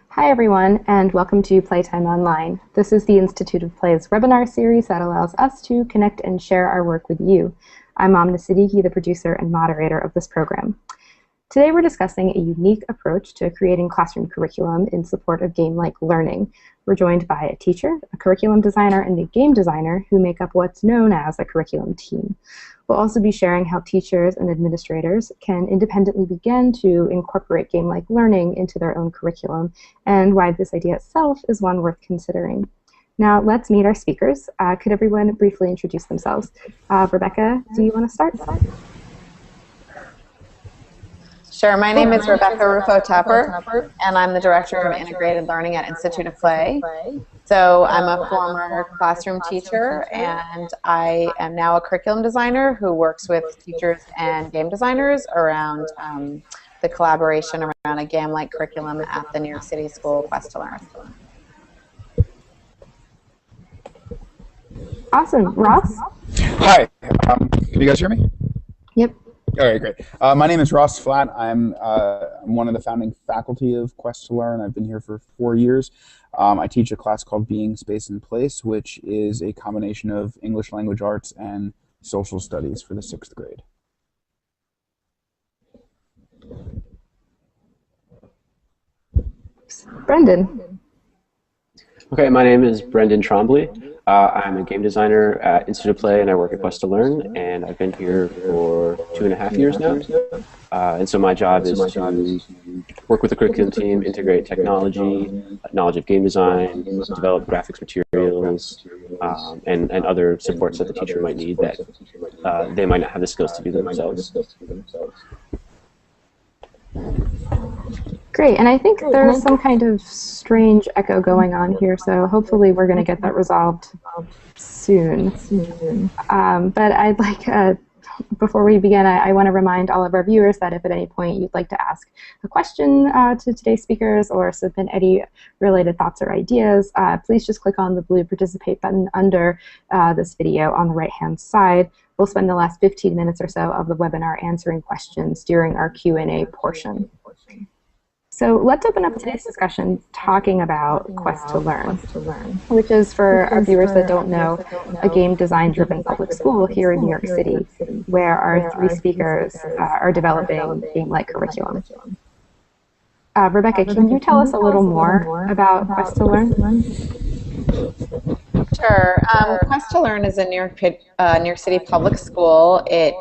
Hi everyone, and welcome to Playtime Online. This is the Institute of Play's webinar series that allows us to connect and share our work with you. I'm Amna Siddiqui, the producer and moderator of this program. Today we're discussing a unique approach to creating classroom curriculum in support of game-like learning. We're joined by a teacher, a curriculum designer, and a game designer who make up what's known as a curriculum team. We'll also be sharing how teachers and administrators can independently begin to incorporate game-like learning into their own curriculum, and why this idea itself is one worth considering. Now let's meet our speakers. Could everyone briefly introduce themselves? Rebecca, do you want to start? Sure. My name is Rebecca Rufo-Tepper, and I'm the Director of Integrated Learning at Institute of Play. So I'm a former classroom teacher, and I am now a curriculum designer who works with teachers and game designers around the collaboration around a game-like curriculum at the New York City School Quest to Learn. Awesome. Ross? Hi. Can you guys hear me? Yep. All right, great. My name is Ross Flatt. I'm one of the founding faculty of Quest to Learn. I've been here for 4 years. I teach a class called Being, Space, and Place, which is a combination of English language arts and social studies for the 6th grade. Brendan? Okay, my name is Brendan Trombley. I'm a game designer at Institute of Play, and I work at Quest to Learn, and I've been here for 2.5 years now. And so my job is to work with the curriculum team, integrate technology, knowledge of game design, develop graphics materials, and other supports that the teacher might need that they might not have the skills to do themselves. Great, and I think there's some kind of strange echo going on here, so hopefully we're going to get that resolved soon. But I'd like, before we begin, I want to remind all of our viewers that if at any point you'd like to ask a question to today's speakers or submit any related thoughts or ideas, please just click on the blue participate button under this video on the right-hand side. We'll spend the last 15 minutes or so of the webinar answering questions during our Q&A portion. So let's open up today's discussion talking about Quest to Learn, which is, for our viewers that don't know, a game design-driven public school here in New York City, where our 3 speakers are developing game-like curriculum. Rebecca, can you tell us a little more about Quest to Learn? Sure. Quest to Learn is a New York City public school. It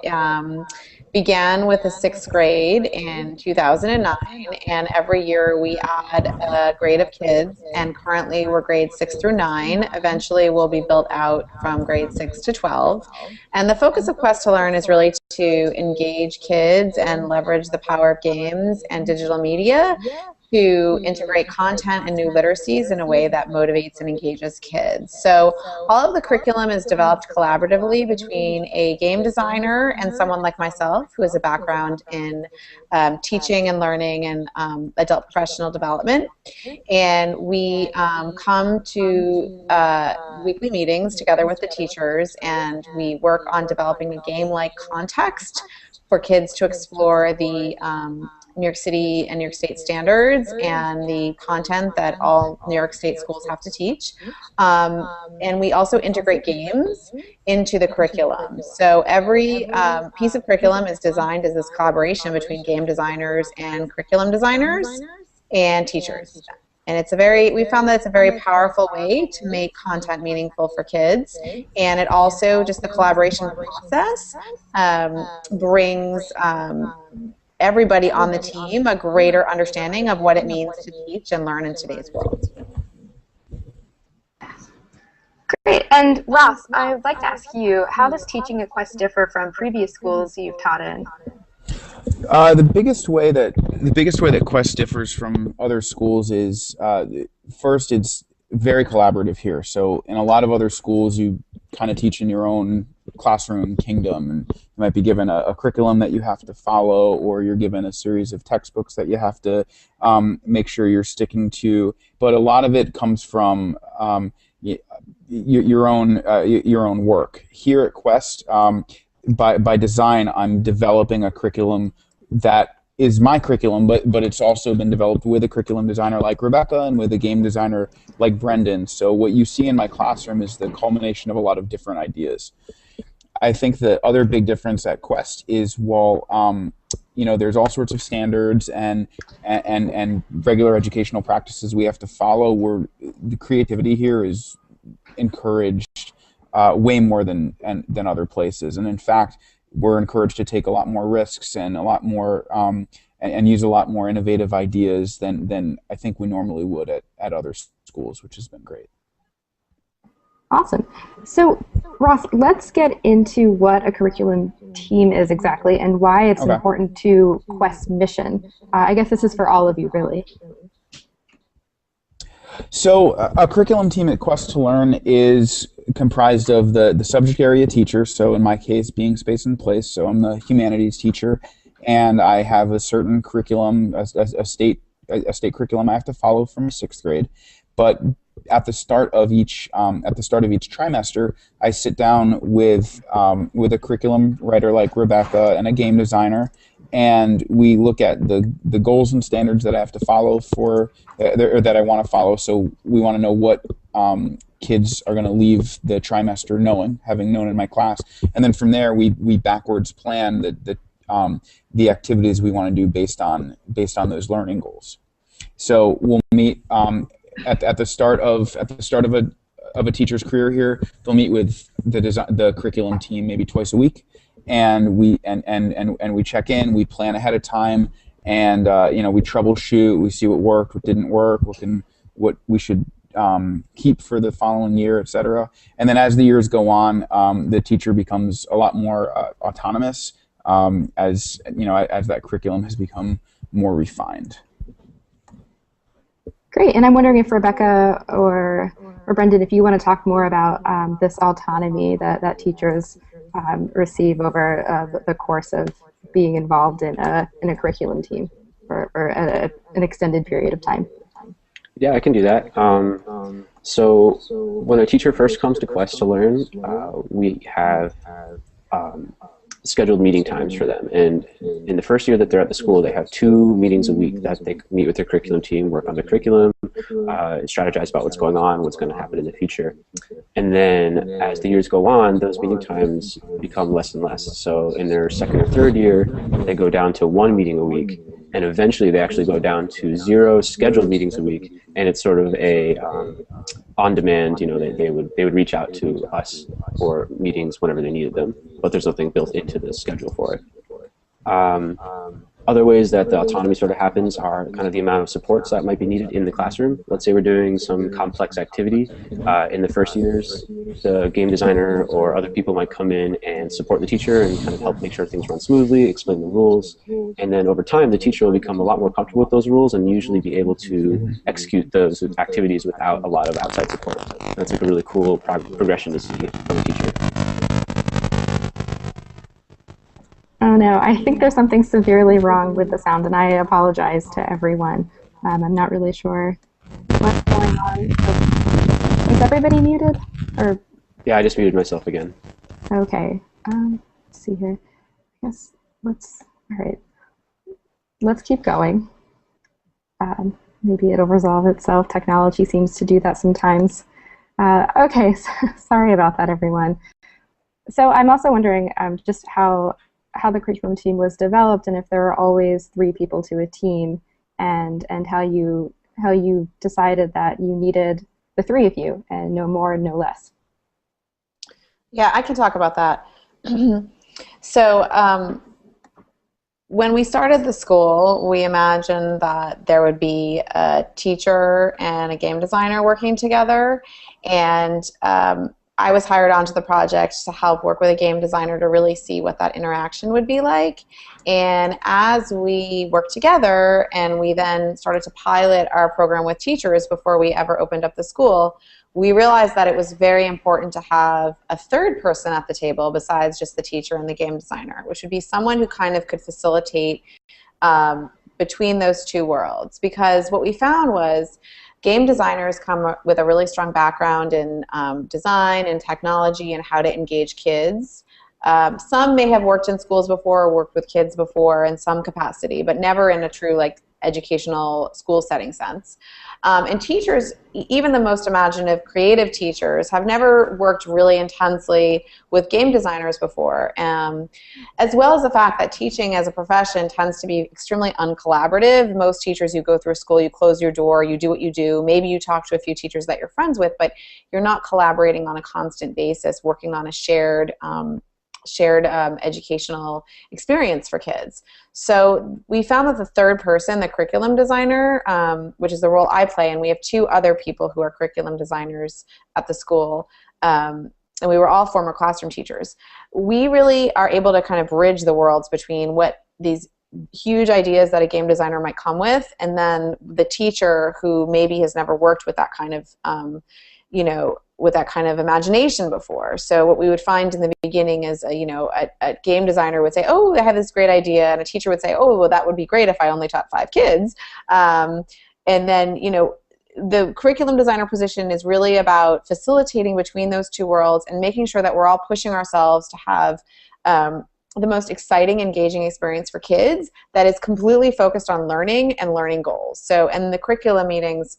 began with the 6th grade in 2009, and every year we add a grade of kids, and currently we're grades 6 through 9. Eventually we'll be built out from grade 6 to 12. And the focus of Quest to Learn is really to engage kids and leverage the power of games and digital media to integrate content and new literacies in a way that motivates and engages kids. So all of the curriculum is developed collaboratively between a game designer and someone like myself who has a background in teaching and learning and adult professional development. And we come to weekly meetings together with the teachers, and we work on developing a game-like context for kids to explore the New York City and New York State standards and the content that all New York State schools have to teach. And we also integrate games into the curriculum. So every piece of curriculum is designed as this collaboration between game designers and curriculum designers and teachers. And it's we found that it's a very powerful way to make content meaningful for kids. And it also, just the collaboration process, brings everybody on the team a greater understanding of what it means to teach and learn in today's world. Great. And Ross, I'd like to ask you, how does teaching at Quest differ from previous schools you've taught in? The biggest way that Quest differs from other schools is, first, it's very collaborative here. So in a lot of other schools, you kind of teach in your own classroom kingdom, and you might be given a curriculum that you have to follow, or you're given a series of textbooks that you have to make sure you're sticking to. But a lot of it comes from your own work. Here at Quest, by design, I'm developing a curriculum that is my curriculum, but it's also been developed with a curriculum designer like Rebecca and with a game designer like Brendan. So what you see in my classroom is the culmination of a lot of different ideas. I think the other big difference at Quest is while there's all sorts of standards and regular educational practices we have to follow, where the creativity here is encouraged way more than other places. And in fact, we're encouraged to take a lot more risks and a lot more and use a lot more innovative ideas than I think we normally would at other schools, which has been great. Awesome. So, Ross, let's get into what a curriculum team is exactly and why it's important to Quest's mission. I guess this is for all of you, really. So a curriculum team at Quest to Learn is comprised of the subject area teachers, so in my case being space and place, so I'm the humanities teacher, and I have a certain curriculum, a state curriculum I have to follow from 6th grade. But at the start of each trimester, I sit down with a curriculum writer like Rebecca and a game designer, and we look at the goals and standards that I have to follow or that I want to follow. So we want to know what kids are going to leave the trimester having known in my class, and then from there we backwards plan the activities we want to do based on those learning goals. So we'll meet at the start of a teacher's career here. They'll meet with the curriculum team maybe twice a week, and we check in. We plan ahead of time, and we troubleshoot. We see what worked, what didn't work, what we should keep for the following year, etc. And then as the years go on, the teacher becomes a lot more autonomous as that curriculum has become more refined. Great, and I'm wondering if Rebecca or Brendan, if you want to talk more about this autonomy that teachers receive over the course of being involved in a curriculum team for an extended period of time. Yeah, I can do that. So when a teacher first comes to Quest to Learn, we have scheduled meeting times for them. And in the first year that they're at the school, they have 2 meetings a week that they meet with their curriculum team, work on the curriculum, strategize about what's going on, what's going to happen in the future. And then as the years go on, those meeting times become less and less. So in their 2nd or 3rd year, they go down to 1 meeting a week. And eventually they actually go down to 0 scheduled meetings a week. And it's sort of a on-demand, they would reach out to us for meetings whenever they needed them, but there's nothing built into the schedule for it. Other ways that the autonomy sort of happens are kind of the amount of supports that might be needed in the classroom. Let's say we're doing some complex activity. In the first years, the game designer or other people might come in and support the teacher and kind of help make sure things run smoothly, explain the rules. And then over time, the teacher will become a lot more comfortable with those rules and usually be able to execute those activities without a lot of outside support. That's like a really cool progression to see from a teacher. Oh no, I think there's something severely wrong with the sound, and I apologize to everyone. I'm not really sure what's going on. Is everybody muted? Or yeah, I just muted myself again. okay. Let's see here. I guess all right. Let's keep going. Maybe it'll resolve itself. Technology seems to do that sometimes. Okay, sorry about that, everyone. So I'm also wondering just how the curriculum team was developed, and if there are always 3 people to a team, and how you decided that you needed the 3 of you and no more and no less. Yeah, I can talk about that. So when we started the school, we imagined that there would be a teacher and a game designer working together, and I was hired onto the project to help work with a game designer to really see what that interaction would be like. And as we worked together and we then started to pilot our program with teachers before we ever opened up the school, we realized that it was very important to have a 3rd person at the table besides just the teacher and the game designer, which would be someone who kind of could facilitate between those 2 worlds. Because what we found was game designers come with a really strong background in design and technology and how to engage kids. Some may have worked in schools before or worked with kids before in some capacity, but never in a true like educational school setting sense. And teachers, even the most imaginative, creative teachers, have never worked really intensely with game designers before, as well as the fact that teaching as a profession tends to be extremely uncollaborative. Most teachers, you go through a school, you close your door, you do what you do. Maybe you talk to a few teachers that you're friends with, but you're not collaborating on a constant basis, working on a shared educational experience for kids. So we found that the third person, the curriculum designer, which is the role I play, and we have two other people who are curriculum designers at the school, and we were all former classroom teachers. We really are able to kind of bridge the worlds between what these huge ideas that a game designer might come with, and then the teacher who maybe has never worked with that kind of with that kind of imagination before. So what we would find in the beginning is, a game designer would say, oh, I have this great idea, and a teacher would say, oh, well, that would be great if I only taught 5 kids. And then, the curriculum designer position is really about facilitating between those two worlds and making sure that we're all pushing ourselves to have the most exciting, engaging experience for kids that is completely focused on learning and learning goals. So in the curriculum meetings,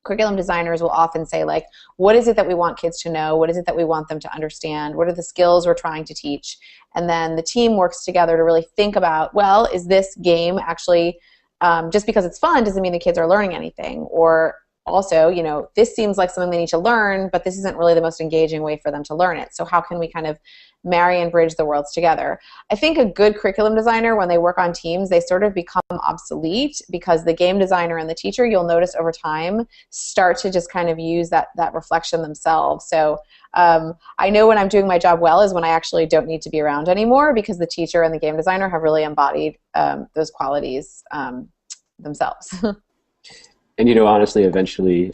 curriculum designers will often say, like, what is it that we want kids to know? What is it that we want them to understand? What are the skills we're trying to teach? And then the team works together to really think about, well, is this game actually, just because it's fun doesn't mean the kids are learning anything? Or also, this seems like something they need to learn, but this isn't really the most engaging way for them to learn it. So how can we kind of marry and bridge the worlds together? I think a good curriculum designer, when they work on teams, they sort of become obsolete because the game designer and the teacher, you'll notice over time, start to just kind of use that reflection themselves. So I know when I'm doing my job well is when I actually don't need to be around anymore, because the teacher and the game designer have really embodied those qualities themselves. And honestly, eventually,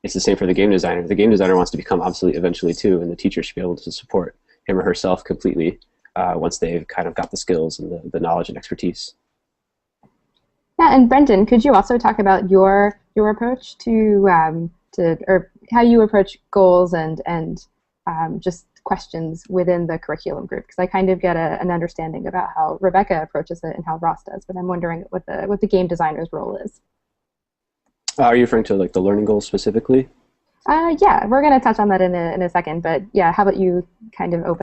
it's the same for the game designer. The game designer wants to become obsolete eventually too, and the teacher should be able to support him or herself completely once they've kind of got the skills and the knowledge and expertise. Yeah, and Brendan, could you also talk about your approach to or how you approach goals and just questions within the curriculum group? Because I kind of get an understanding about how Rebecca approaches it and how Ross does, but I'm wondering what the game designer's role is. Are you referring to like the learning goals specifically? Yeah, we're going to touch on that in a second, but yeah, how about you kind of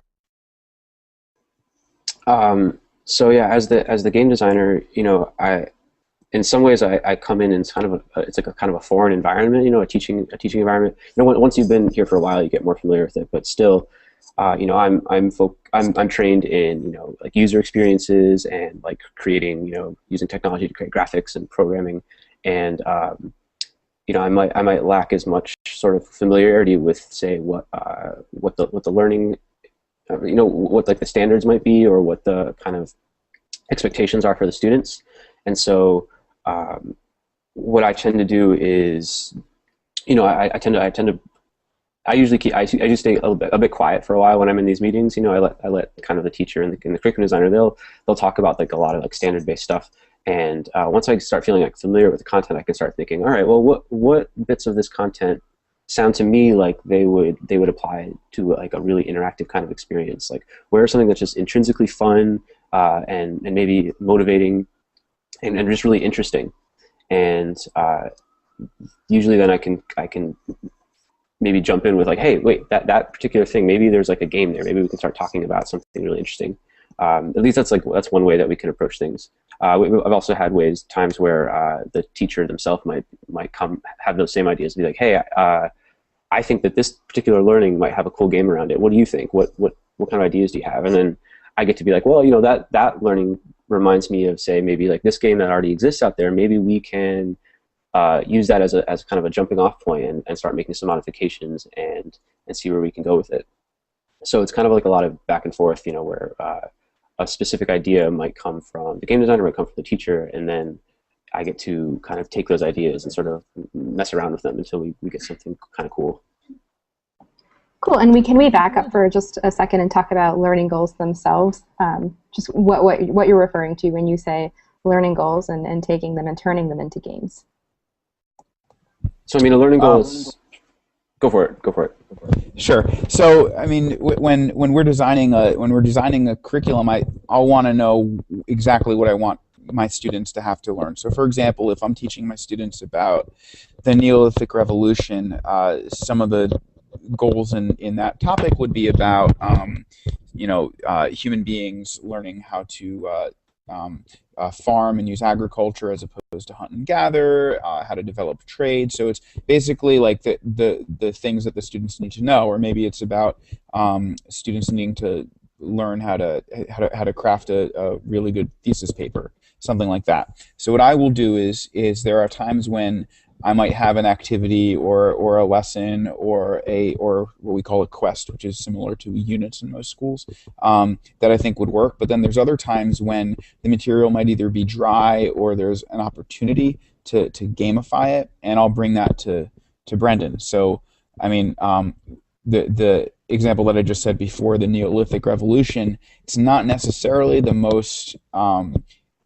open? So yeah, as the game designer, in some ways I come in and it's kind of it's like a kind of a foreign environment, a teaching environment. Once you've been here for a while, you get more familiar with it, but still, I'm trained in like user experiences and like creating, using technology to create graphics and programming, and I might lack as much sort of familiarity with, say, what the learning, what like the standards might be, or what the kind of expectations are for the students. And so what I tend to do is, I usually stay a bit quiet for a while when I'm in these meetings. I let kind of the teacher and the curriculum designer, they'll talk about like a lot of like standard-based stuff. And once I start feeling like familiar with the content, I can start thinking, all right, well, what bits of this content sound to me like they would apply to like a really interactive kind of experience? Like, where is something that's just intrinsically fun and maybe motivating and just really interesting? And usually then I can maybe jump in with like, hey, wait, that particular thing, maybe there's like a game there. Maybe we can start talking about something really interesting. At least that's one way that we can approach things. I've also had times where the teacher themselves might have those same ideas and be like, hey, I think that this particular learning might have a cool game around it. What do you think? What kind of ideas do you have? And then I get to be like, well, that learning reminds me of, say, maybe like this game that already exists out there. Maybe we can use that as kind of a jumping off point and start making some modifications and see where we can go with it. So it's kind of like a lot of back and forth, where a specific idea might come from the game designer, might come from the teacher, and then I get to kind of take those ideas and sort of mess around with them until we get something kind of cool. Cool. And can we back up for just a second and talk about learning goals themselves? Just what you're referring to when you say learning goals and taking them and turning them into games. So I mean, a learning goal is. Go for it. Sure. So, I mean, when we're designing a curriculum, I'll want to know exactly what I want my students to have to learn. So, for example, if I'm teaching my students about the Neolithic Revolution, some of the goals in that topic would be about human beings learning how to farm and use agriculture as opposed to hunt and gather, how to develop trade. So it's basically like the things that the students need to know, or maybe it's about students needing to learn how to craft a really good thesis paper, something like that. So what I will do is there are times when I might have an activity or a lesson or what we call a quest, which is similar to units in most schools, that I think would work. But then there's other times when the material might either be dry or there's an opportunity to gamify it, and I'll bring that to Brendan. So I mean, the example that I just said before, the Neolithic Revolution, it's not necessarily the most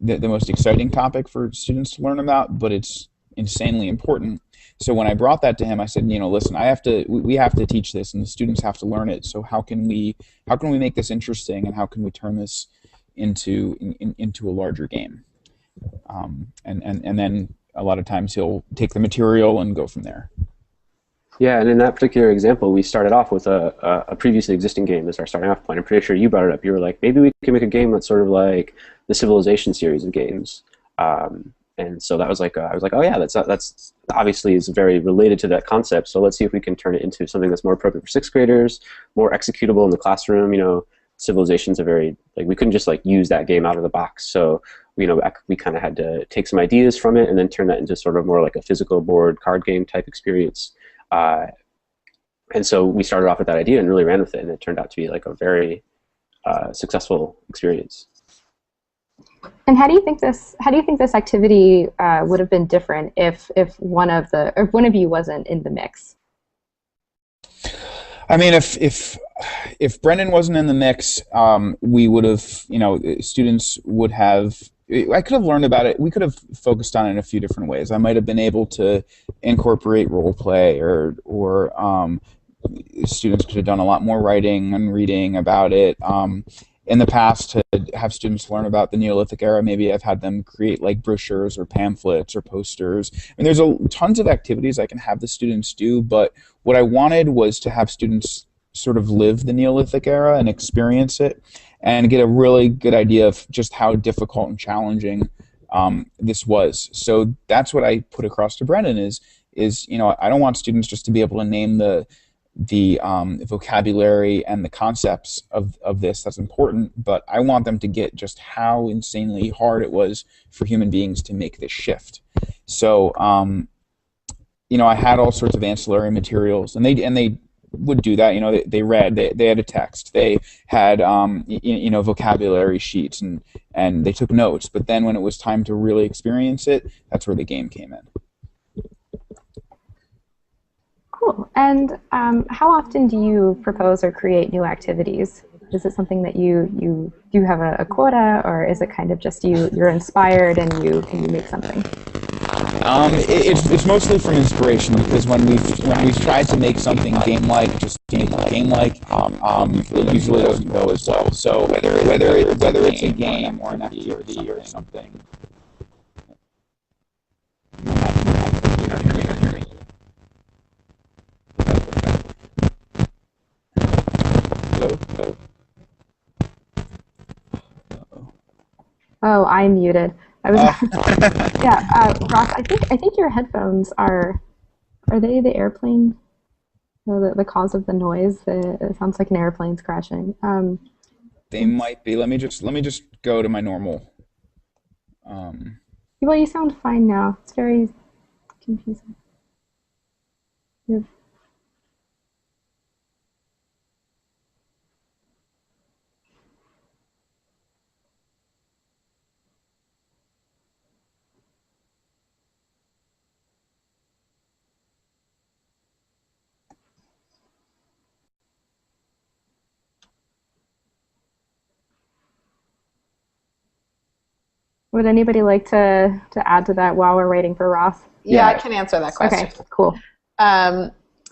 exciting topic for students to learn about, but it's insanely important. So when I brought that to him, I said, listen, we have to teach this, and the students have to learn it. So how can we make this interesting, and how can we turn this into a larger game? And then a lot of times he'll take the material and go from there. Yeah, and in that particular example, we started off with a previously existing game as our starting off point. I'm pretty sure you brought it up. You were like, maybe we can make a game that's sort of like the Civilization series of games. And so that was like, I was like, oh yeah, that's obviously is very related to that concept. So let's see if we can turn it into something that's more appropriate for sixth graders, more executable in the classroom. Civilization's a very, like, we couldn't just like use that game out of the box. So we kind of had to take some ideas from it and then turn that into sort of more like a physical board card game type experience. And so we started off with that idea and really ran with it, and it turned out to be like a very successful experience. And how do you think this activity would have been different if one of you wasn't in the mix? I mean, if Brendan wasn't in the mix, we would have, students would have. I could have learned about it. We could have focused on it in a few different ways. I might have been able to incorporate role play, or students could have done a lot more writing and reading about it. In the past, to have students learn about the Neolithic era, maybe I've had them create like brochures or pamphlets or posters. And there's tons of activities I can have the students do, but what I wanted was to have students sort of live the Neolithic era and experience it and get a really good idea of just how difficult and challenging this was. So that's what I put across to Brendan is I don't want students just to be able to name the vocabulary and the concepts of this. That's important, but I want them to get just how insanely hard it was for human beings to make this shift. So I had all sorts of ancillary materials, and they would do that. They read, they had a text, they had vocabulary sheets, and they took notes. But then when it was time to really experience it, that's where the game came in. Cool. And how often do you propose or create new activities? Is it something that you do have a quota, or is it kind of just you're inspired and you make something? It's mostly from inspiration, because when we've tried to make something game-like, it usually doesn't go as well. So whether it's a game or an activity or something. Oh, I'm muted. I was yeah, Ross. I think your headphones are they the airplane? The cause of the noise? It sounds like an airplane's crashing. They might be. Let me just go to my normal. Well, you sound fine now. It's very confusing. You're Would anybody like to add to that while we're waiting for Ross? Yeah, I can answer that question. Okay, cool.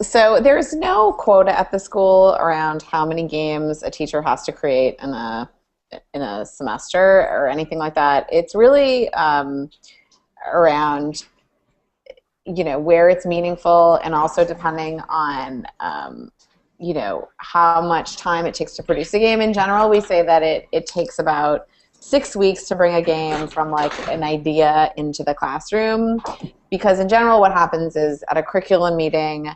So there's no quota at the school around how many games a teacher has to create in a semester or anything like that. It's really around, you know, where it's meaningful, and also depending on you know, how much time it takes to produce a game. In general, we say that it takes about 6 weeks to bring a game from like an idea into the classroom, because in general what happens is at a curriculum meeting,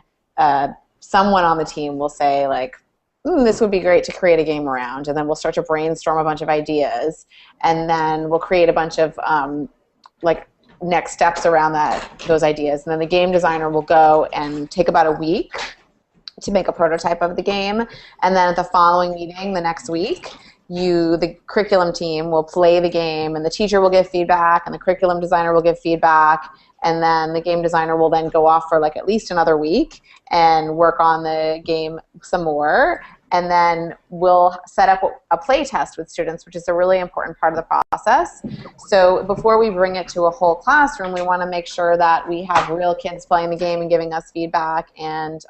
someone on the team will say like, this would be great to create a game around, and then we'll start to brainstorm a bunch of ideas, and then we'll create a bunch of like next steps around those ideas, and then the game designer will go and take about a week to make a prototype of the game, and then at the following meeting the next week, the curriculum team will play the game, and the teacher will give feedback, and the curriculum designer will give feedback, and then the game designer will then go off for like at least another week and work on the game some more, and then we'll set up a play test with students, which is a really important part of the process. So before we bring it to a whole classroom, we want to make sure that we have real kids playing the game and giving us feedback, and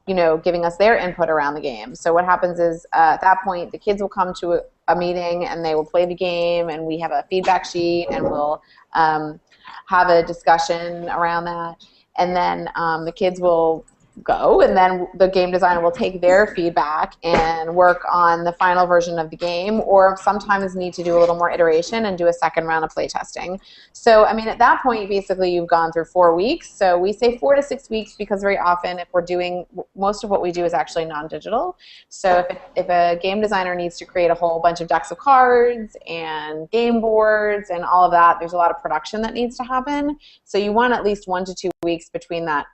you know, giving us their input around the game. So what happens is at that point, the kids will come to a meeting and they will play the game, and we have a feedback sheet, and we'll have a discussion around that. And then the kids will go, and then the game designer will take their feedback and work on the final version of the game, or sometimes need to do a little more iteration and do a second round of play testing. So, I mean, at that point, basically, you've gone through 4 weeks. So we say 4 to 6 weeks because very often if we're doing, most of what we do is actually non-digital. So if a game designer needs to create a whole bunch of decks of cards and game boards and all of that, there's a lot of production that needs to happen. So you want at least 1 to 2 weeks between that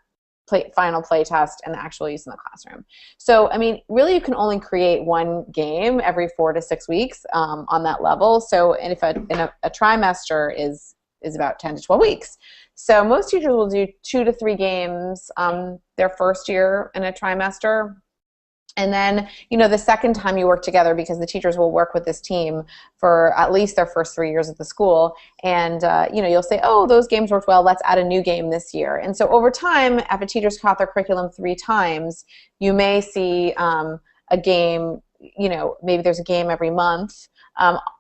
final play test and the actual use in the classroom. So, I mean, really you can only create one game every 4 to 6 weeks on that level. So, and if a trimester is about 10 to 12 weeks. So most teachers will do 2 to 3 games their first year in a trimester. And then, you know, the second time you work together, because the teachers will work with this team for at least their first 3 years at the school, and, you know, you'll say, oh, those games worked well, let's add a new game this year. And so over time, if a teacher's taught their curriculum 3 times, you may see a game, you know, maybe there's a game every month.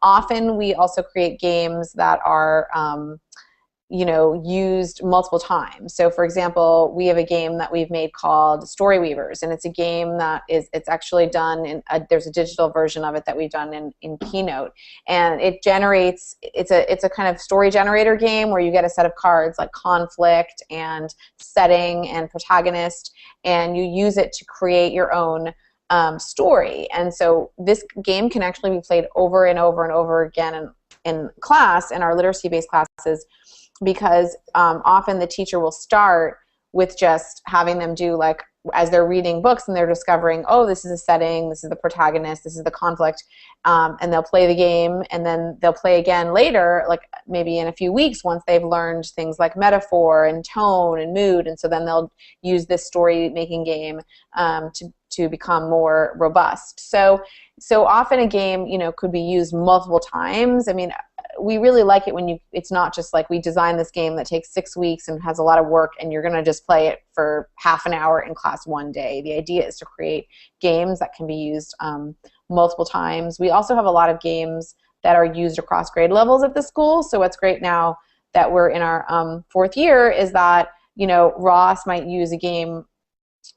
Often we also create games that are you know, used multiple times. So for example, we have a game that we've made called Story Weavers, and it's a game that it's actually done in there's a digital version of it that we've done in Keynote, and it generates, it's a kind of story generator game where you get a set of cards like conflict and setting and protagonist, and you use it to create your own story. And so this game can actually be played over and over and over again in class, in our literacy-based classes, because often the teacher will start with just having them do, like, as they're reading books and they're discovering, oh, this is a setting, this is the protagonist, this is the conflict, and they'll play the game, and then they'll play again later, like maybe in a few weeks, once they've learned things like metaphor and tone and mood, and so then they'll use this story-making game to become more robust. So often a game, you know, could be used multiple times. I mean, we really like it when it's not just like we design this game that takes 6 weeks and has a lot of work and you're going to just play it for half an hour in class one day. The idea is to create games that can be used multiple times. We also have a lot of games that are used across grade levels at the school. So what's great now that we're in our 4th year is that, you know, Ross might use a game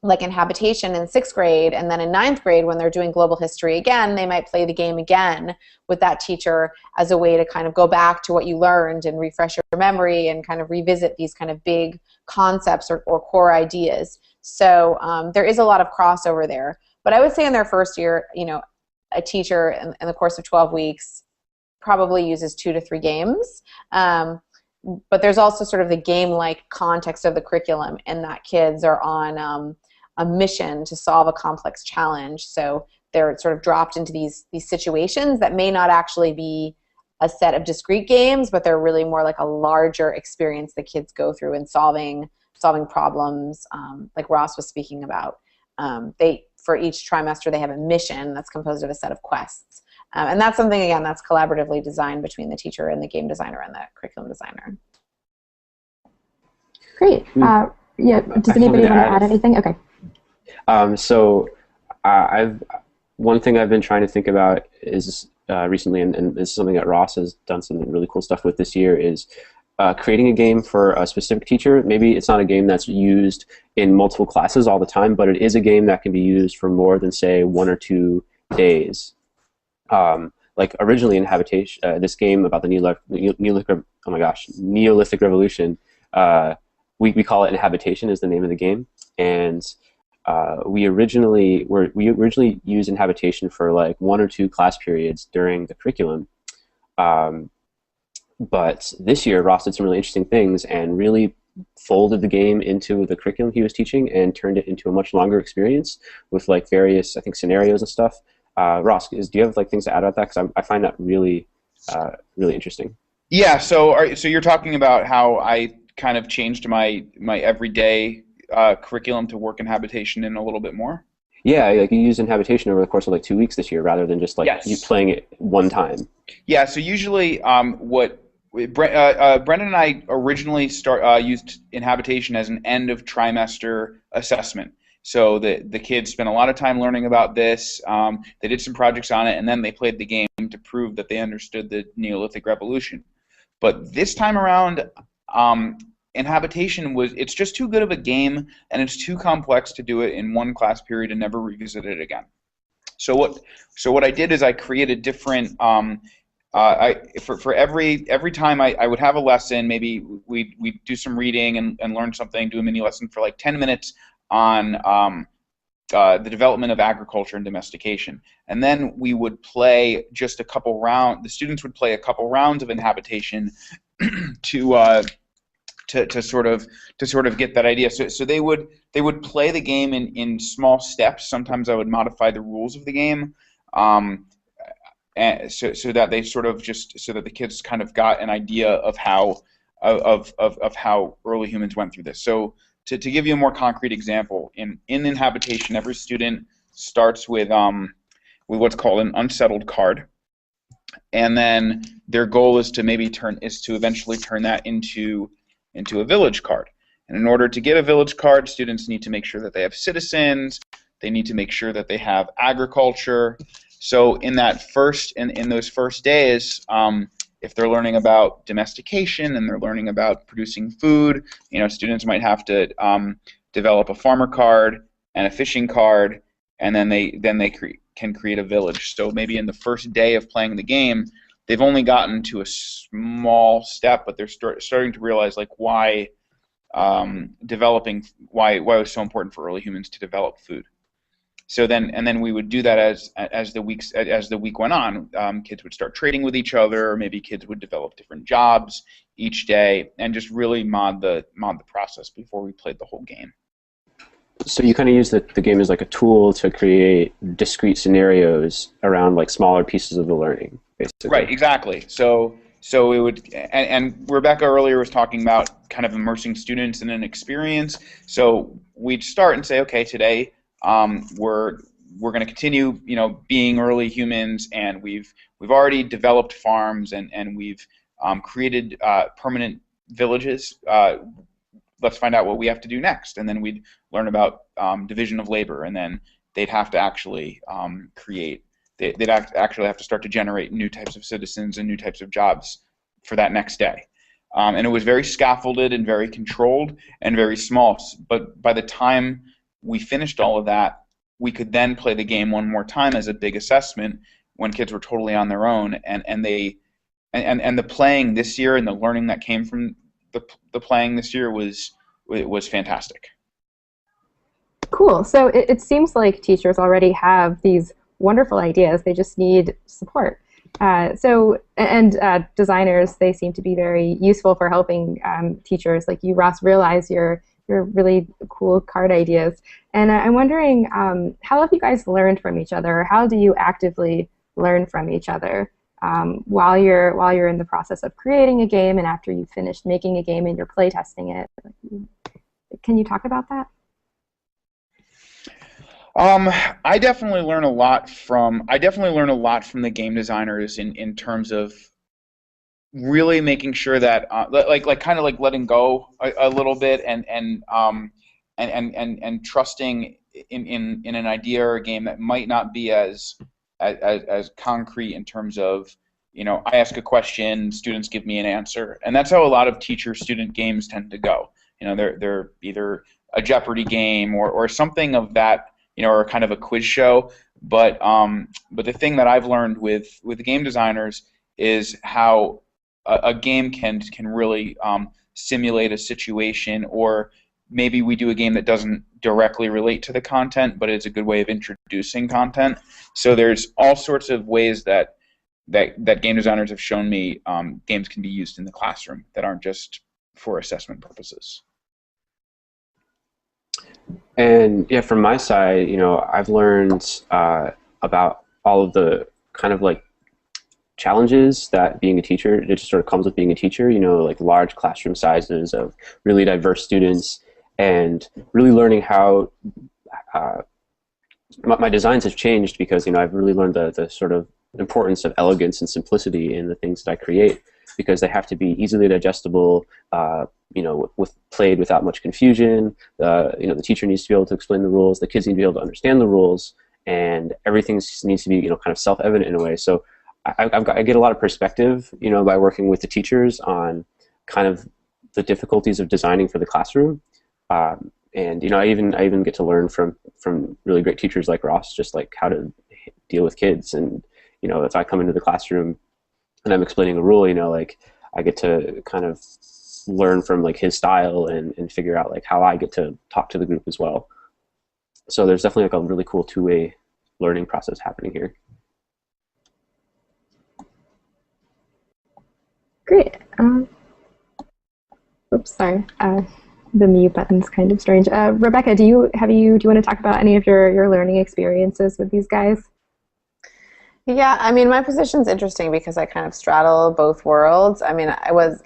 like in habitation in 6th grade, and then in 9th grade when they're doing global history again, they might play the game again with that teacher as a way to kind of go back to what you learned and refresh your memory and kind of revisit these kind of big concepts or core ideas. So there is a lot of crossover there. But I would say in their first year, you know, a teacher in the course of 12 weeks probably uses 2 to 3 games. But there's also sort of the game-like context of the curriculum, in that kids are on a mission to solve a complex challenge. So they're sort of dropped into these situations that may not actually be a set of discrete games, but they're really more like a larger experience that kids go through in solving problems, like Ross was speaking about. For each trimester, they have a mission that's composed of a set of quests. And that's something, again, that's collaboratively designed between the teacher and the game designer and the curriculum designer. Great. Yeah, I does have something anybody to want to add. add anything? Okay. So I've one thing I've been trying to think about is recently, and this is something that Ross has done some really cool stuff with this year, is creating a game for a specific teacher. Maybe it's not a game that's used in multiple classes all the time, but it is a game that can be used for more than, say, 1 or 2 days. Like originally in Habitation, this game about the Neolithic Revolution, we call it Inhabitation is the name of the game, and we originally used Inhabitation for like 1 or 2 class periods during the curriculum. But this year, Ross did some really interesting things and really folded the game into the curriculum he was teaching and turned it into a much longer experience with like various, I think, scenarios and stuff. Ross, do you have like things to add about that? Because I find that really, really interesting. Yeah. So you're talking about how I kind of changed my everyday curriculum to work in habitation in a little bit more. Yeah, like you used Inhabitation over the course of like 2 weeks this year, rather than just like you Yes. playing it one time. Yeah. So usually, Brendan and I originally used Inhabitation as an end of trimester assessment. So the kids spent a lot of time learning about this. They did some projects on it, and then they played the game to prove that they understood the Neolithic Revolution. But this time around, Inhabitation it's just too good of a game, and it's too complex to do it in one class period and never revisit it again. So what I did is I created different. For every time I would have a lesson, maybe we'd do some reading and learn something, do a mini lesson for like 10 minutes on the development of agriculture and domestication. And then we would play just a couple rounds. The students would play a couple rounds of Inhabitation to sort of get that idea. So they would play the game in small steps. Sometimes I would modify the rules of the game. And so that they sort of so that the kids kind of got an idea of how early humans went through this. So to give you a more concrete example, in Inhabitation, every student starts with what's called an unsettled card, and then their goal is to eventually turn that into a village card. And in order to get a village card, students need to make sure that they have citizens. They need to make sure that they have agriculture. So in those first days, if they're learning about domestication and they're learning about producing food, students might have to develop a farmer card and a fishing card, and then they can create a village. So maybe in the first day of playing the game, they've only gotten to a small step, but they're starting to realize like why why it was so important for early humans to develop food. So then we would do that as the week went on. Kids would start trading with each other. Maybe kids would develop different jobs each day, and just really mod the process before we played the whole game. So you kind of use the game as like a tool to create discrete scenarios around like smaller pieces of the learning, basically. Right. Exactly. So it would, and Rebecca earlier was talking about kind of immersing students in an experience. So we'd start and say, okay, today. We're going to continue, being early humans, and we've already developed farms and we've created permanent villages. Let's find out what we have to do next, and then we'd learn about division of labor, and then they'd have to actually they'd actually have to start to generate new types of citizens and new types of jobs for that next day. And it was very scaffolded and very controlled and very small. But by the time we finished all of that, we could then play the game one more time as a big assessment when kids were totally on their own, and the playing this year and the learning that came from the playing this year was fantastic. Cool. So it seems like teachers already have these wonderful ideas. They just need support. Designers, they seem to be very useful for helping teachers like you, Ross, realize your really cool card ideas. And I'm wondering, how have you guys learned from each other? Or how do you actively learn from each other while you're in the process of creating a game and after you've finished making a game and you're play testing it? Can you talk about that? I definitely learn a lot from the game designers in terms of really making sure that like kind of like letting go a little bit and trusting in an idea or a game that might not be as concrete in terms of, I ask a question, students give me an answer, and that's how a lot of teacher-student games tend to go. They're either a Jeopardy game or something of that, or kind of a quiz show. But the thing that I've learned with game designers is how a game can really simulate a situation, or maybe we do a game that doesn't directly relate to the content, but it's a good way of introducing content. So there's all sorts of ways that game designers have shown me games can be used in the classroom that aren't just for assessment purposes. And yeah, from my side, I've learned about all of the kind of like challenges that being a teacher, it just sort of comes with being a teacher, like large classroom sizes of really diverse students, and really learning how my designs have changed because, I've really learned the sort of importance of elegance and simplicity in the things that I create, because they have to be easily digestible, played without much confusion. The teacher needs to be able to explain the rules, the kids need to be able to understand the rules, and everything needs to be, kind of self-evident in a way. So I get a lot of perspective, by working with the teachers on kind of the difficulties of designing for the classroom. And I even get to learn from really great teachers like Ross, just like how to deal with kids. And if I come into the classroom and I'm explaining a rule, like I get to kind of learn from like his style and figure out like how I get to talk to the group as well. So there's definitely like a really cool two-way learning process happening here. Great. Oops, sorry. The mute button's kind of strange. Rebecca, do you want to talk about any of your learning experiences with these guys? Yeah, my position's interesting because I kind of straddle both worlds. I was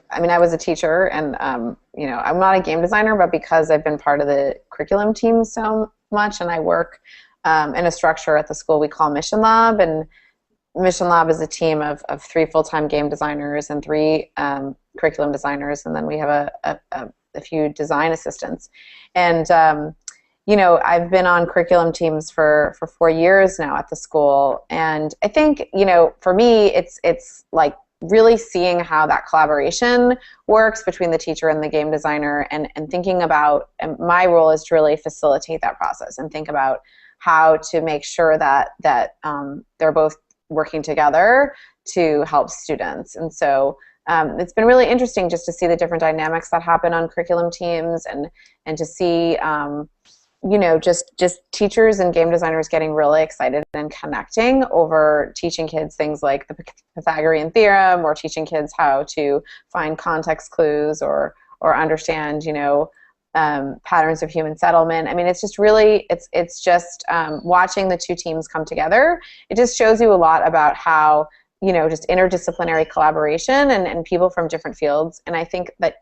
a teacher, and I'm not a game designer, but because I've been part of the curriculum team so much, and I work in a structure at the school we call Mission Lab, and Mission Lab is a team of 3 full-time game designers and 3 curriculum designers, and then we have a few design assistants. And I've been on curriculum teams for 4 years now at the school, and I think for me it's like really seeing how that collaboration works between the teacher and the game designer, and thinking about, and my role is to really facilitate that process and think about how to make sure that they're both working together to help students. And so it's been really interesting just to see the different dynamics that happen on curriculum teams, and to see just teachers and game designers getting really excited and connecting over teaching kids things like the Pythagorean theorem, or teaching kids how to find context clues or understand patterns of human settlement. It's just really it's just watching the 2 teams come together. It just shows you a lot about how just interdisciplinary collaboration and people from different fields. And I think that,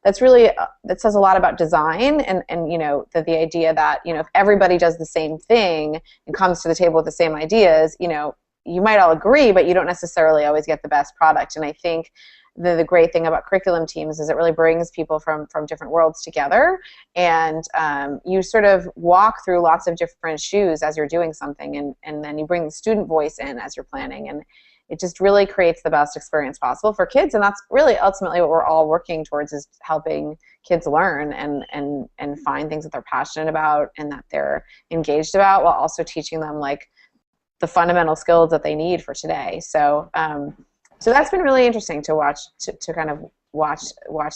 that's really, that says a lot about design, and that the idea that, if everybody does the same thing and comes to the table with the same ideas, you might all agree, but you don't necessarily always get the best product. And I think the great thing about curriculum teams is it really brings people from different worlds together, and you sort of walk through lots of different shoes as you're doing something, and then you bring the student voice in as you're planning, and it just really creates the best experience possible for kids. And that's really ultimately what we're all working towards, is helping kids learn and find things that they're passionate about and that they're engaged about, while also teaching them like the fundamental skills that they need for today. So so that's been really interesting to watch, to kind of watch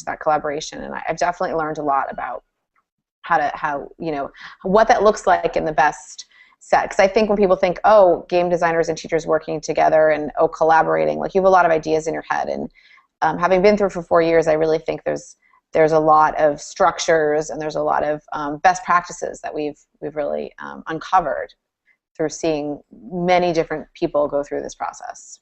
that collaboration. And I've definitely learned a lot about how what that looks like in the best set. Because I think when people think, oh, game designers and teachers working together and collaborating, like you have a lot of ideas in your head. And having been through for 4 years, I really think there's a lot of structures, and there's a lot of best practices that we've really uncovered through seeing many different people go through this process.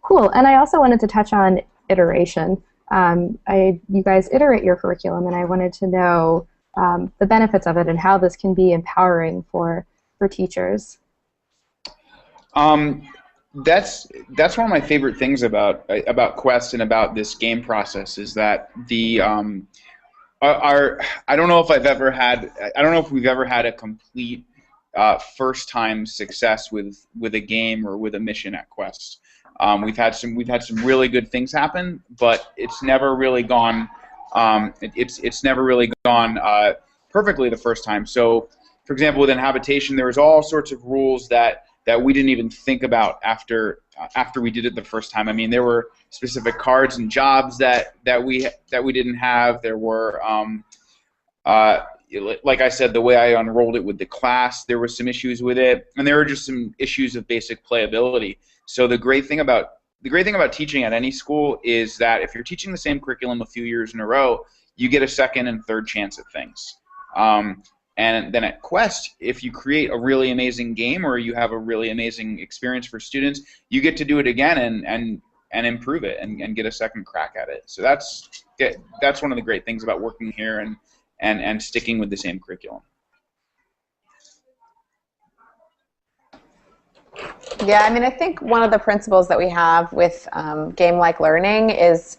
Cool. And I also wanted to touch on iteration. You guys iterate your curriculum, and I wanted to know the benefits of it and how this can be empowering for teachers. That's one of my favorite things about Quest and about this game process is that the our I don't know if I don't know if we've ever had a complete first time success with a game or with a mission at Quest. We've had some really good things happen, but it's never really gone it's never really gone perfectly the first time. So, for example, with Habitation, there was all sorts of rules that we didn't even think about after we did it the first time. I mean, there were specific cards and jobs that we didn't have. There were like I said, the way I unrolled it with the class, there were some issues with it, and there were just some issues of basic playability. So the great thing about teaching at any school is that if you're teaching the same curriculum a few years in a row, you get a second and third chance at things. And then at Quest, if you create a really amazing game or you have a really amazing experience for students, you get to do it again and improve it and get a second crack at it. So that's one of the great things about working here and sticking with the same curriculum. Yeah, I mean, I think one of the principles that we have with game-like learning is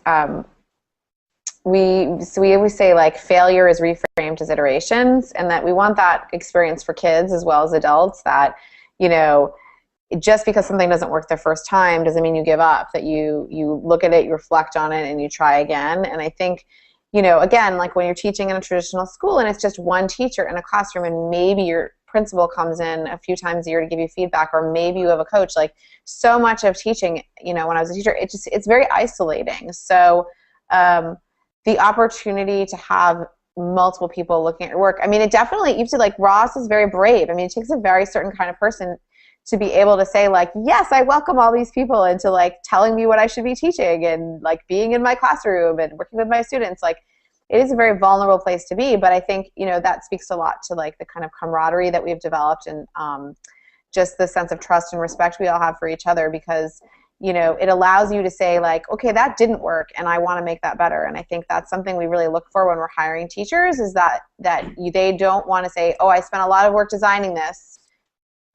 we always say, like, failure is reframed as iterations, and that we want that experience for kids as well as adults, that, you know, just because something doesn't work the first time doesn't mean you give up, that you look at it, you reflect on it, and you try again. And I think, you know, again, like when you're teaching in a traditional school and it's just one teacher in a classroom and maybe your principal comes in a few times a year to give you feedback, or maybe you have a coach, like, so much of teaching, you know, when I was a teacher, it's very isolating. So the opportunity to have multiple people looking at your work, I mean, it definitely, you have to, like, Ross is very brave. I mean, it takes a very certain kind of person to be able to say, like, yes, I welcome all these people into, like, telling me what I should be teaching and, like, being in my classroom and working with my students. Like, it is a very vulnerable place to be, but I think, you know, that speaks a lot to, like, the kind of camaraderie that we've developed and just the sense of trust and respect we all have for each other, because, you know, it allows you to say, like, okay, that didn't work and I want to make that better. And I think that's something we really look for when we're hiring teachers, is that they don't want to say, oh, I spent a lot of work designing this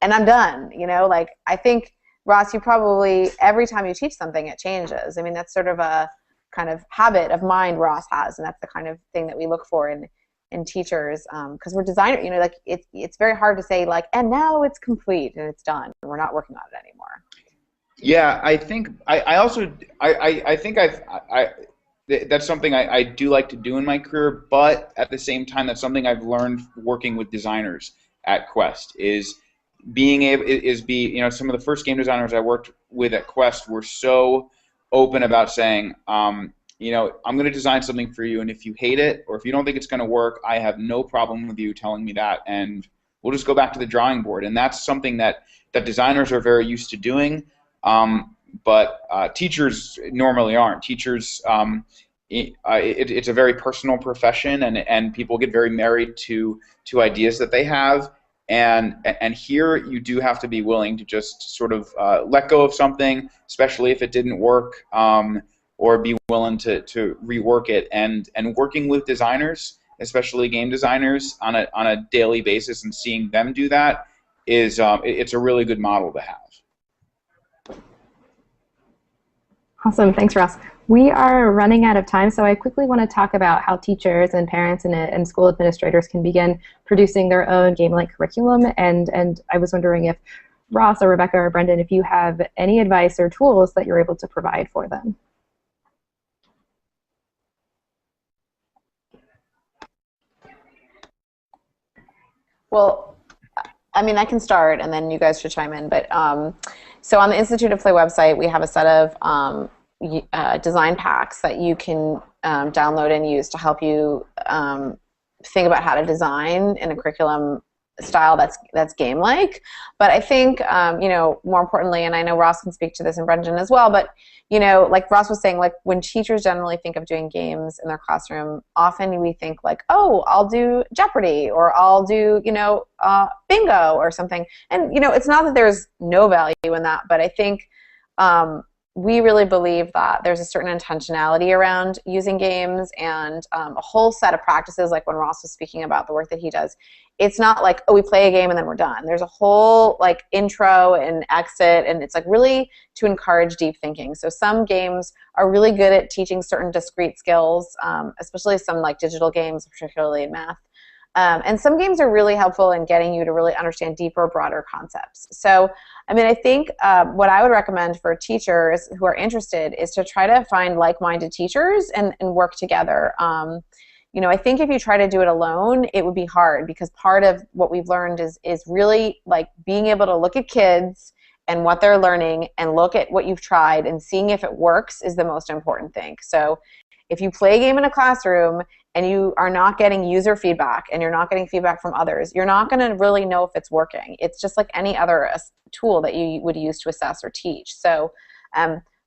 and I'm done. You know, like, I think, Ross, you probably, every time you teach something, it changes. I mean, that's sort of a kind of habit of mind Ross has, and that's the kind of thing that we look for in teachers, because we're designers, you know, like, it's very hard to say, like, and now it's complete and it's done and we're not working on it anymore. Yeah, I think I think that's something I do like to do in my career, but at the same time, that's something I've learned working with designers at Quest, is you know, some of the first game designers I worked with at Quest were so open about saying, you know, I'm going to design something for you, and if you hate it or if you don't think it's going to work, I have no problem with you telling me that, and we'll just go back to the drawing board. And that's something that designers are very used to doing. But teachers normally aren't. Teachers, it's a very personal profession, and people get very married to ideas that they have. And here you do have to be willing to just sort of let go of something, especially if it didn't work, or be willing to rework it. And working with designers, especially game designers, on a daily basis and seeing them do that is it's a really good model to have. Awesome. Thanks, Ross. We are running out of time, so I quickly want to talk about how teachers and parents and school administrators can begin producing their own game-like curriculum. And I was wondering if Ross or Rebecca or Brendan, if you have any advice or tools that you're able to provide for them. Well, I mean, I can start, and then you guys should chime in. But so on the Institute of Play website, we have a set of design packs that you can download and use to help you think about how to design in a curriculum style that's game-like. But I think, you know, more importantly, and I know Ross can speak to this and Brendan as well, but, you know, like Ross was saying, like, when teachers generally think of doing games in their classroom, often we think, like, oh, I'll do Jeopardy, or I'll do, you know, bingo or something. And, you know, it's not that there's no value in that, but I think we really believe that there's a certain intentionality around using games, and a whole set of practices, like when Ross was speaking about the work that he does. It's not like, oh, we play a game and then we're done. There's a whole like intro and exit, and it's like really to encourage deep thinking. So some games are really good at teaching certain discrete skills, especially some like digital games, particularly in math. And some games are really helpful in getting you to really understand deeper, broader concepts. So, I mean, I think what I would recommend for teachers who are interested is to try to find like-minded teachers and work together. You know, I think if you try to do it alone, it would be hard, because part of what we've learned is really like being able to look at kids and what they're learning and look at what you've tried and seeing if it works is the most important thing. So if you play a game in a classroom and you are not getting user feedback and you're not getting feedback from others, you're not going to really know if it's working. It's just like any other tool that you would use to assess or teach. So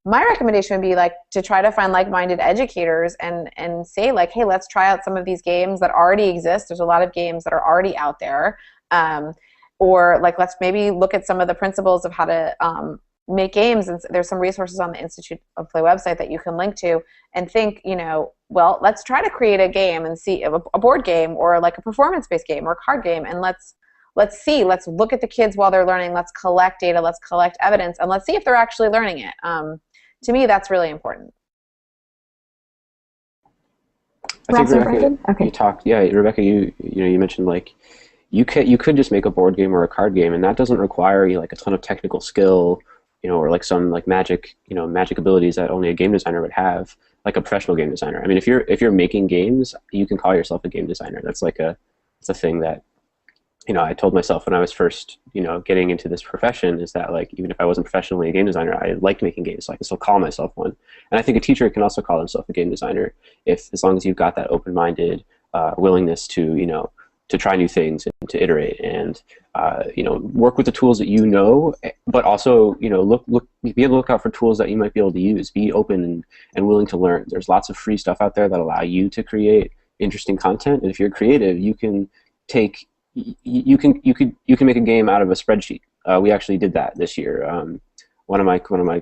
my recommendation would be like to try to find like-minded educators and say like, hey, let's try out some of these games that already exist. There's a lot of games that are already out there. Or like, let's maybe look at some of the principles of how to make games, and there's some resources on the Institute of Play website that you can link to, and think, you know, well, let's try to create a game and see a board game or like a performance-based game or a card game, and let's look at the kids while they're learning, let's collect data, let's collect evidence, and let's see if they're actually learning it. To me, that's really important. I think Rebecca, okay. you talked. Yeah, Rebecca, you mentioned like you could just make a board game or a card game, and that doesn't require you like a ton of technical skill, you know, or like some like magic abilities that only a game designer would have, like a professional game designer. I mean, if you're making games, you can call yourself a game designer. That's like it's a thing that, you know, I told myself when I was first, you know, getting into this profession, is that like, even if I wasn't professionally a game designer, I liked making games, so I can still call myself one. And I think a teacher can also call himself a game designer, as long as you've got that open-minded willingness to, you know, to try new things and to iterate and, you know, work with the tools that you know, but also, you know, be on the lookout for tools that you might be able to use. Be open and willing to learn. There's lots of free stuff out there that allow you to create interesting content, and if you're creative, you can take you can make a game out of a spreadsheet. We actually did that this year. One of my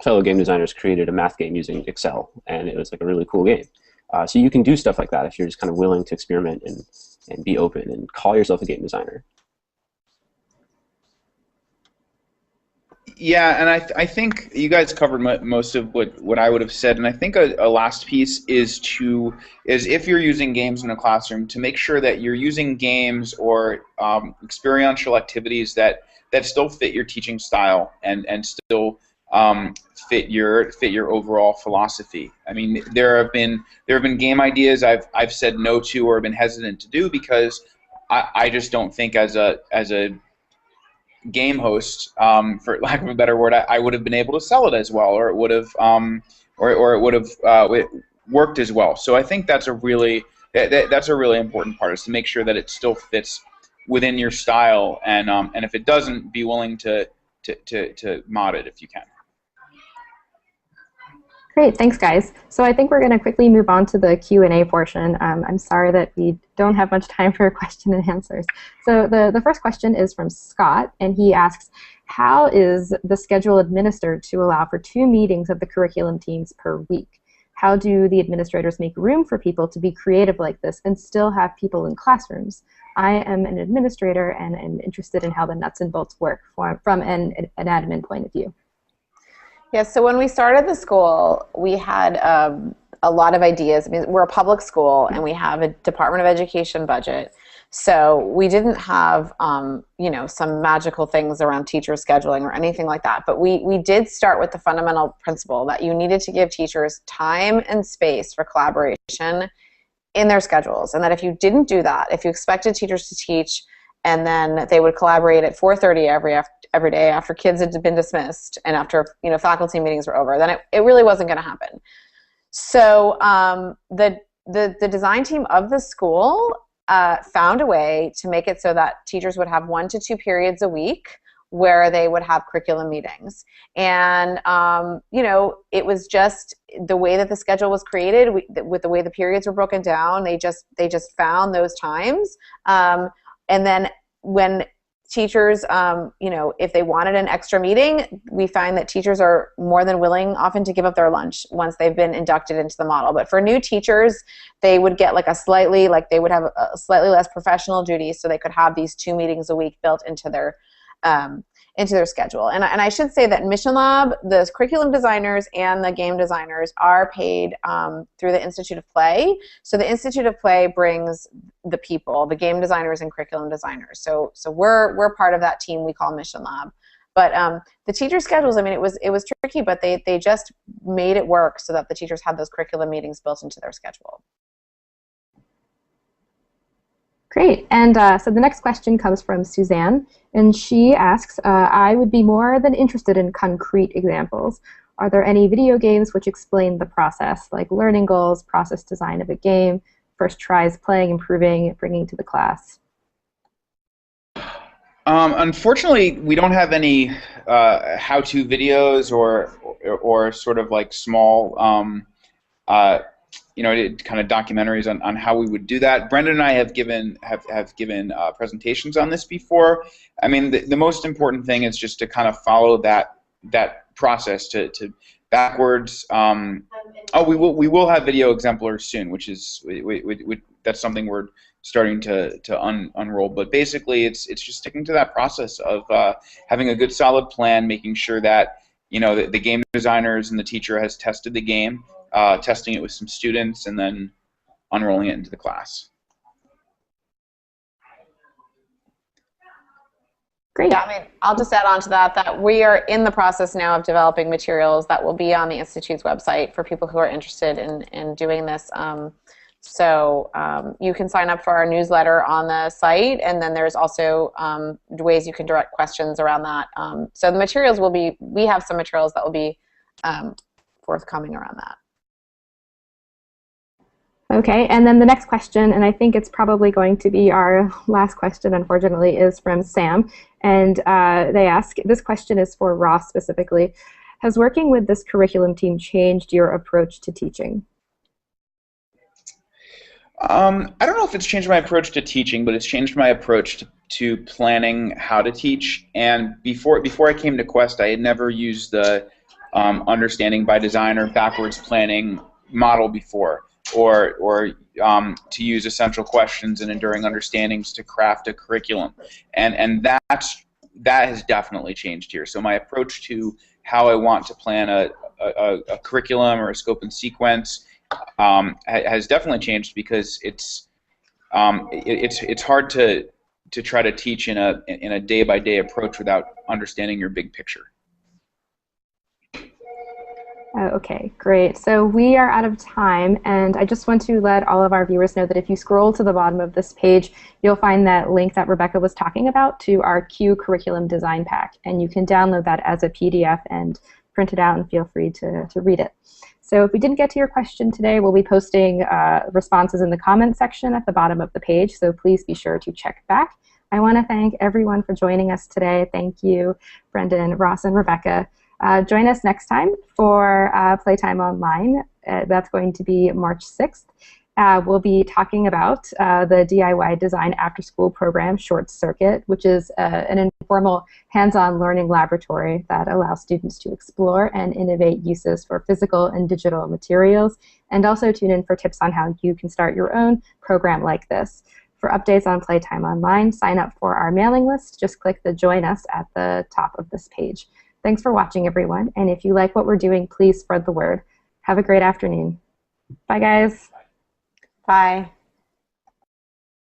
fellow game designers created a math game using Excel, and it was like a really cool game. So you can do stuff like that if you're just kind of willing to experiment and be open and call yourself a game designer. Yeah, and I think you guys covered most of what I would have said, and I think a last piece is if you're using games in a classroom, to make sure that you're using games or experiential activities that still fit your teaching style and still fit your overall philosophy. I mean, there have been game ideas I've said no to or been hesitant to do because I just don't think as a game host, for lack of a better word, I would have been able to sell it as well, or it would have or it would have worked as well. So I think that's a really important part, is to make sure that it still fits within your style, and if it doesn't, be willing to mod it if you can. Great, thanks guys. So I think we're going to quickly move on to the Q&A portion. I'm sorry that we don't have much time for question and answers. So the first question is from Scott, and he asks, how is the schedule administered to allow for 2 meetings of the curriculum teams per week? How do the administrators make room for people to be creative like this and still have people in classrooms? I am an administrator and I'm interested in how the nuts and bolts work from an admin point of view. Yeah, so when we started the school, we had a lot of ideas. I mean, we're a public school, and we have a Department of Education budget. So we didn't have, you know, some magical things around teacher scheduling or anything like that. But we did start with the fundamental principle that you needed to give teachers time and space for collaboration in their schedules. And that if you didn't do that, if you expected teachers to teach and then they would collaborate at 4:30 every day after kids had been dismissed and after, you know, faculty meetings were over, then it really wasn't going to happen. So the design team of the school found a way to make it so that teachers would have 1 to 2 periods a week where they would have curriculum meetings. And, you know, it was just the way that the schedule was created, with the way the periods were broken down, they just found those times. And then when teachers, you know, if they wanted an extra meeting, we find that teachers are more than willing often to give up their lunch once they've been inducted into the model. But for new teachers, they would get like they would have a slightly less professional duties, so they could have these 2 meetings a week built into their schedule. And I should say that Mission Lab, the curriculum designers and the game designers are paid through the Institute of Play. So the Institute of Play brings the people, the game designers and curriculum designers. So we're part of that team we call Mission Lab. But the teacher schedules, I mean, it was tricky, but they just made it work so that the teachers had those curriculum meetings built into their schedule. Great. And so the next question comes from Suzanne, and she asks, I would be more than interested in concrete examples. Are there any video games which explain the process, like learning goals, process design of a game, first tries, playing, improving, bringing to the class? Unfortunately, we don't have any how-to videos or sort of like small kind of documentaries on how we would do that. Brendan and I have given presentations on this before. I mean, the most important thing is just to kind of follow that process to backwards. We will have video exemplars soon, which is that's something we're starting to unroll. But basically, it's just sticking to that process of having a good solid plan, making sure that the game designers and the teacher has tested the game. Testing it with some students, and then unrolling it into the class. Great. Yeah, I mean, I'll just add on to that we are in the process now of developing materials that will be on the Institute's website for people who are interested in doing this. So you can sign up for our newsletter on the site, and then there's also ways you can direct questions around that. So the materials we have some materials that will be forthcoming around that. Okay, and then the next question, and I think it's probably going to be our last question, unfortunately, is from Sam. And they ask, this question is for Ross specifically, has working with this curriculum team changed your approach to teaching? I don't know if it's changed my approach to teaching, but it's changed my approach to planning how to teach. And before I came to Quest, I had never used the understanding by design or backwards planning model before. Or to use essential questions and enduring understandings to craft a curriculum, and that has definitely changed here. So my approach to how I want to plan a curriculum or a scope and sequence has definitely changed, because it's hard to try to teach in a day-by-day approach without understanding your big picture. Okay, great. So we are out of time, and I just want to let all of our viewers know that if you scroll to the bottom of this page, you'll find that link that Rebecca was talking about to our Q Curriculum Design Pack, and you can download that as a PDF and print it out and feel free to read it. So if we didn't get to your question today, we'll be posting responses in the comments section at the bottom of the page, so please be sure to check back. I want to thank everyone for joining us today. Thank you, Brendan, Ross, and Rebecca. Join us next time for Playtime Online. That's going to be March 6th. We'll be talking about the DIY Design After School program, Short Circuit, which is an informal hands-on learning laboratory that allows students to explore and innovate uses for physical and digital materials, and also tune in for tips on how you can start your own program like this. For updates on Playtime Online, sign up for our mailing list. Just click the Join Us at the top of this page. Thanks for watching, everyone, and if you like what we're doing, please spread the word. Have a great afternoon. Bye, guys. Bye.